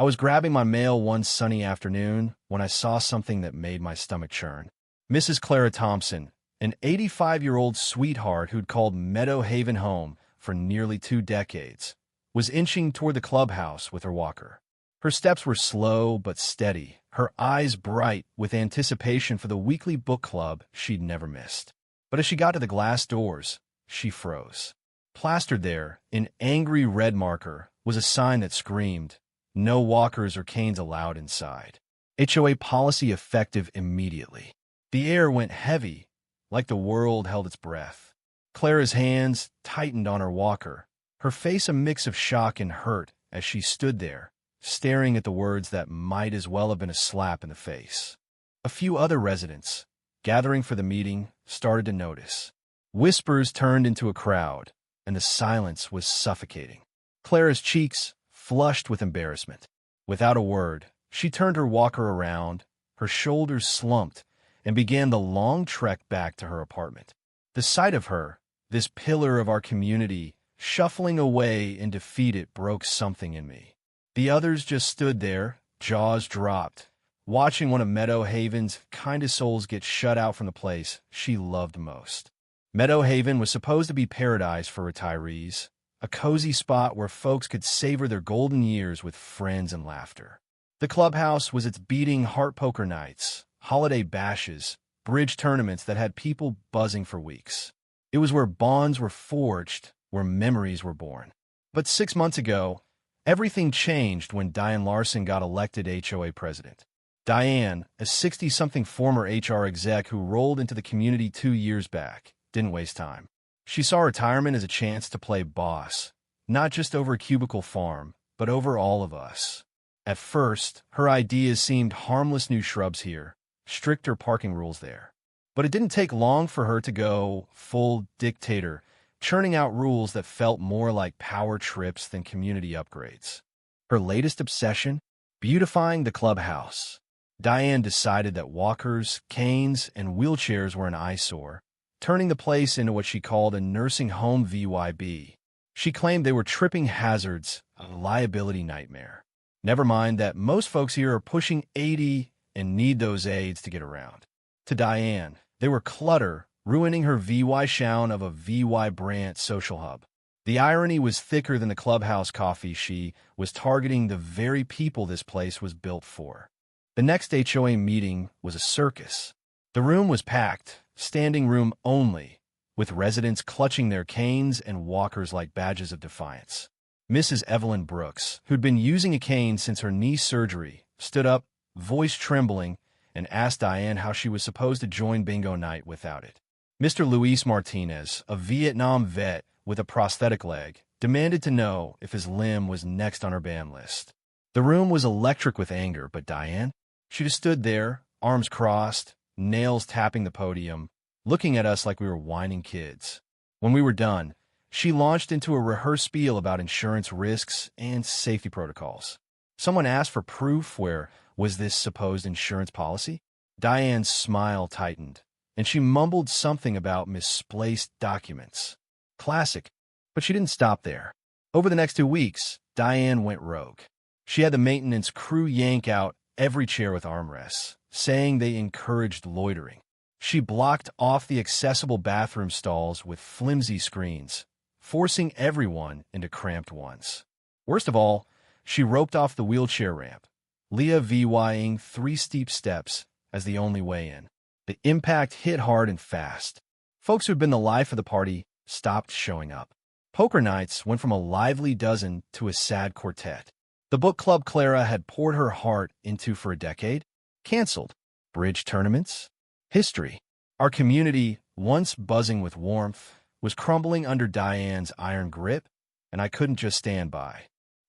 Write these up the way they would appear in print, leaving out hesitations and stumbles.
I was grabbing my mail one sunny afternoon when I saw something that made my stomach churn. Mrs. Clara Thompson, an 85-year-old sweetheart who'd called Meadow Haven home for nearly 2 decades, was inching toward the clubhouse with her walker. Her steps were slow but steady, her eyes bright with anticipation for the weekly book club she'd never missed. But as she got to the glass doors, she froze. Plastered there, in angry red marker, was a sign that screamed, "No walkers or canes allowed inside." HOA policy effective immediately. The air went heavy, like the world held its breath. Clara's hands tightened on her walker, her face a mix of shock and hurt as she stood there, staring at the words that might as well have been a slap in the face. A few other residents, gathering for the meeting, started to notice. Whispers turned into a crowd, and the silence was suffocating. Clara's cheeks flushed with embarrassment. Without a word, she turned her walker around, her shoulders slumped, and began the long trek back to her apartment. The sight of her, this pillar of our community, shuffling away in defeat, it broke something in me. The others just stood there, jaws dropped, watching one of Meadow Haven's kindest souls get shut out from the place she loved most. Meadow Haven was supposed to be paradise for retirees, a cozy spot where folks could savor their golden years with friends and laughter. The clubhouse was its beating heart poker nights, holiday bashes, bridge tournaments that had people buzzing for weeks. It was where bonds were forged, where memories were born. But 6 months ago, everything changed when Diane Larson got elected HOA president. Diane, a 60-something former HR exec who rolled into the community 2 years back, didn't waste time. She saw retirement as a chance to play boss, not just over a cubicle farm, but over all of us. At first, her ideas seemed harmless new shrubs here, stricter parking rules there. But it didn't take long for her to go full dictator, churning out rules that felt more like power trips than community upgrades. Her latest obsession? Beautifying the clubhouse. Diane decided that walkers, canes, and wheelchairs were an eyesore, turning the place into what she called a nursing home VYB. She claimed they were tripping hazards, a liability nightmare. Never mind that most folks here are pushing 80 and need those aids to get around. To Diane, they were clutter, ruining her VY shown of a VY Brant social hub. The irony was thicker than the clubhouse coffee. She was targeting the very people this place was built for. The next HOA meeting was a circus. The room was packed, standing room only, with residents clutching their canes and walkers like badges of defiance. Mrs. Evelyn Brooks, who'd been using a cane since her knee surgery, stood up, voice trembling, and asked Diane how she was supposed to join bingo night without it. Mr. Luis Martinez, a Vietnam vet with a prosthetic leg, demanded to know if his limb was next on her ban list. The room was electric with anger, but Diane, she just stood there, arms crossed, nails tapping the podium, looking at us like we were whining kids. When we were done, she launched into a rehearsed spiel about insurance risks and safety protocols. Someone asked for proof. Where was this supposed insurance policy? Diane's smile tightened, and she mumbled something about misplaced documents. Classic. But she didn't stop there. Over the next 2 weeks, Diane went rogue. She had the maintenance crew yank out every chair with armrests, saying they encouraged loitering. She blocked off the accessible bathroom stalls with flimsy screens, forcing everyone into cramped ones. Worst of all, she roped off the wheelchair ramp, Leah VYing 3 steep steps as the only way in. The impact hit hard and fast. Folks who'd been the life of the party stopped showing up. Poker nights went from a lively dozen to a sad quartet. The book club Clara had poured her heart into for a decade, canceled. Bridge tournaments? History. Our community, once buzzing with warmth, was crumbling under Diane's iron grip, and I couldn't just stand by.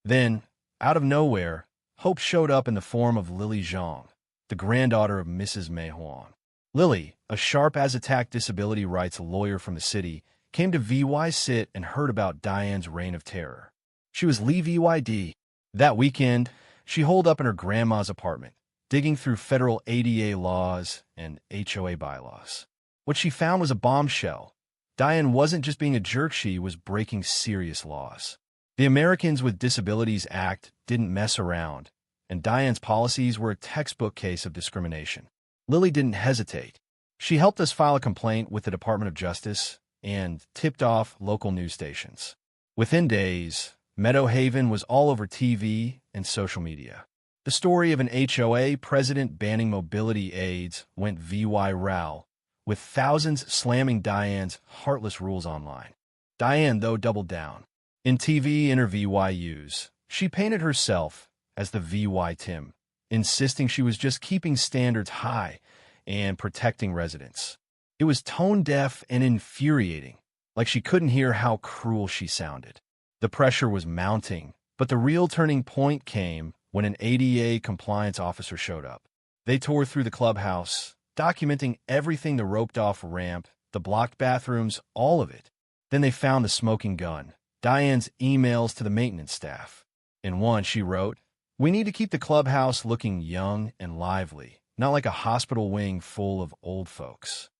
Then, out of nowhere, hope showed up in the form of Lily Zhang, the granddaughter of Mrs. Mei Huang. Lily, a sharp-as-a-tack disability rights lawyer from the city, came to VY Sit and heard about Diane's reign of terror. She was Lee VYD. That weekend, she holed up in her grandma's apartment, digging through federal ADA laws and HOA bylaws. What she found was a bombshell. Diane wasn't just being a jerk, she was breaking serious laws. The Americans with Disabilities Act didn't mess around, and Diane's policies were a textbook case of discrimination. Lily didn't hesitate. She helped us file a complaint with the Department of Justice and tipped off local news stations. Within days, Meadow Haven was all over TV and social media. The story of an HOA president banning mobility aids went viral, with thousands slamming Diane's heartless rules online. Diane, though, doubled down. In TV interviews, she painted herself as the VY Tim, insisting she was just keeping standards high and protecting residents. It was tone-deaf and infuriating, like she couldn't hear how cruel she sounded. The pressure was mounting, but the real turning point came when an ADA compliance officer showed up. They tore through the clubhouse, documenting everything: the roped-off ramp, the blocked bathrooms, all of it. Then they found the smoking gun, Diane's emails to the maintenance staff. In one, she wrote, "We need to keep the clubhouse looking young and lively, not like a hospital wing full of old folks."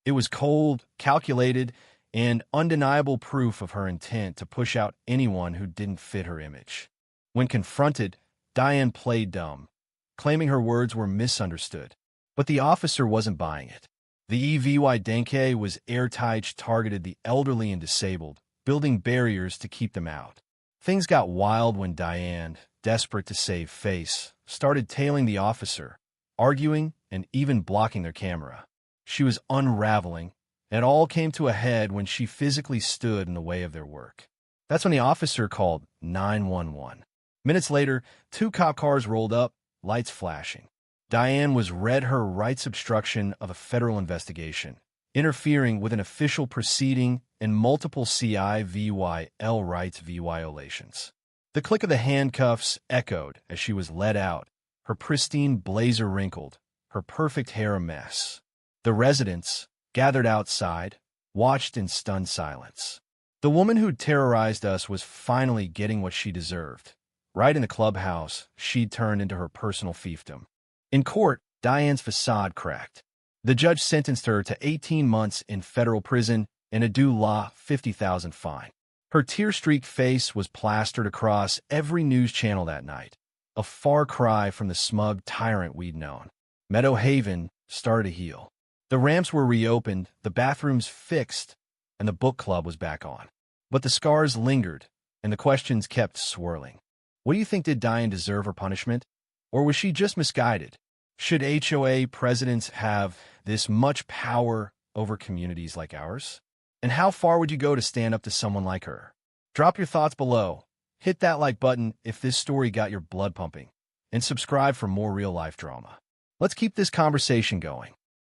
It was cold, calculated, and undeniable proof of her intent to push out anyone who didn't fit her image. When confronted, Diane played dumb, claiming her words were misunderstood. But the officer wasn't buying it. The EVY Denke was airtight, targeted the elderly and disabled, building barriers to keep them out. Things got wild when Diane, desperate to save face, started tailing the officer, arguing and even blocking their camera. She was unraveling. It all came to a head when she physically stood in the way of their work. That's when the officer called 911. Minutes later, 2 cop cars rolled up, lights flashing. Diane was read her rights obstruction of a federal investigation, interfering with an official proceeding and multiple CIVYL rights violations. The click of the handcuffs echoed as she was led out, her pristine blazer wrinkled, her perfect hair a mess. The residents, gathered outside, watched in stunned silence. The woman who'd terrorized us was finally getting what she deserved. Right in the clubhouse, she'd turned into her personal fiefdom. In court, Diane's facade cracked. The judge sentenced her to 18 months in federal prison and a $50,000 fine. Her tear-streaked face was plastered across every news channel that night, a far cry from the smug tyrant we'd known. Meadow Haven started to heal. The ramps were reopened, the bathrooms fixed, and the book club was back on. But the scars lingered, and the questions kept swirling. What do you think? Did Diane deserve her punishment? Or was she just misguided? Should HOA presidents have this much power over communities like ours? And how far would you go to stand up to someone like her? Drop your thoughts below. Hit that like button if this story got your blood pumping. And subscribe for more real-life drama. Let's keep this conversation going.